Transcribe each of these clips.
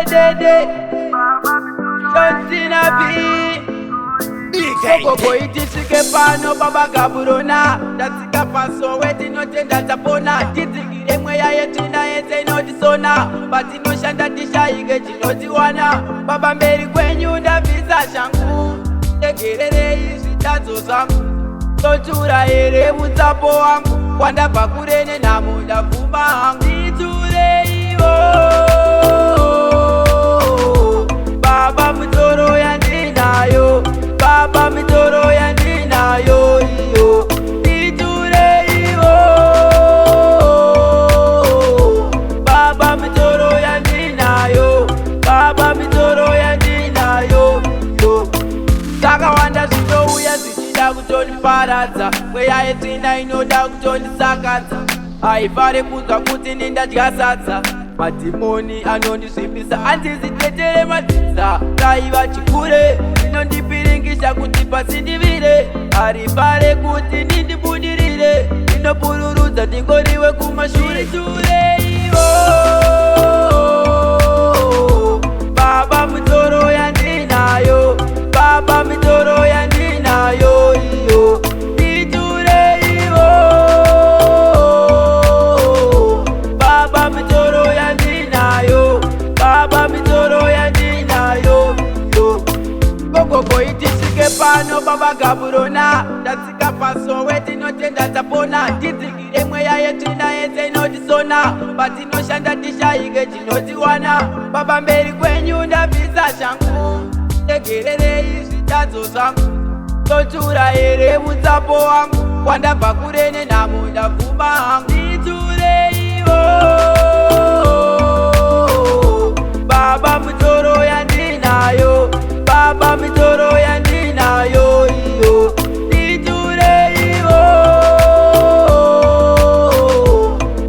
dede Tontina B Koko itisike pano baba gaburona Datsika paso weti notenda tapona Tizikire mweya yetu na yenze inotisona Bati no shanda tisha ige chinotiwana Baba mberi kwenyu ndavisa shangu Tegerere izi tazo zangu Totura ere mutapo wangu Wanda pakurene na munda fumba hangu Niture iwo Baba mutoro ya ndinayo Baba mitoro ya ndinayo iyo Niture iwo Baba mitoro ya ndinayo Baba mitoro ya ndinayo iyo Saka wanda zitouya zichida kutoniparadza Mweya yetina inoda kutonisakadza Haifare kuzwa kuti nindadya sadza Madhimoni anondisvibisa andizitetere madzidza Raiva chikure inondipiringisha kuti pasindivire Harifare kuti nindibudirire Inopururudza ndingoriwe kumashure Ture iwo Baba mitoro ya ndinayo Baba mitoro ya ndinayo iyo Niture iwo Baba mitoro ya ndinayo Baba mitoro ya ndinayo iyo Koko itisike pano baba gaburona Datsika paso weti notenda tapona Tizikire mweya yetu na yenze inotisona Bati no shanda tisha ige chinotiwana Baba mberi kwenyu ndavisa shangu Tegerere izi tazo zangu Totura ere mutapo wangu Wanda pakurene na munda fumba hangu Niture iwo Baba mitoro ya ndinayo Baba mitoro ya ndinayo iyo Niture iwo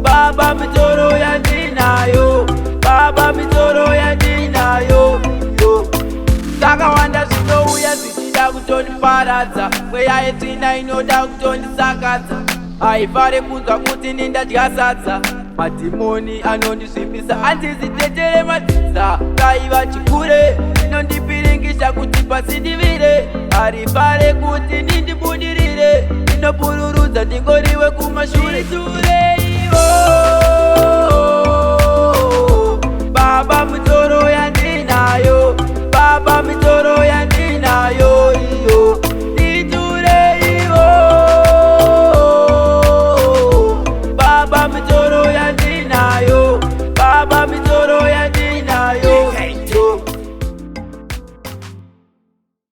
Baba mitoro ya ndinayo Baba mitoro ya ndinayo iyo Saka wanda zitouya zichida kutoniparadza Mweya yetina inoda kutonisakadza Haifare kuzwa kuti nindadya sadza Madhimoni anondisvibisa andizitetere madzidza Raiva chikure inondipiringisha kuti pasindivire Harifare kuti nindibudirire Inopururudza ndingoriwe kumashure Ture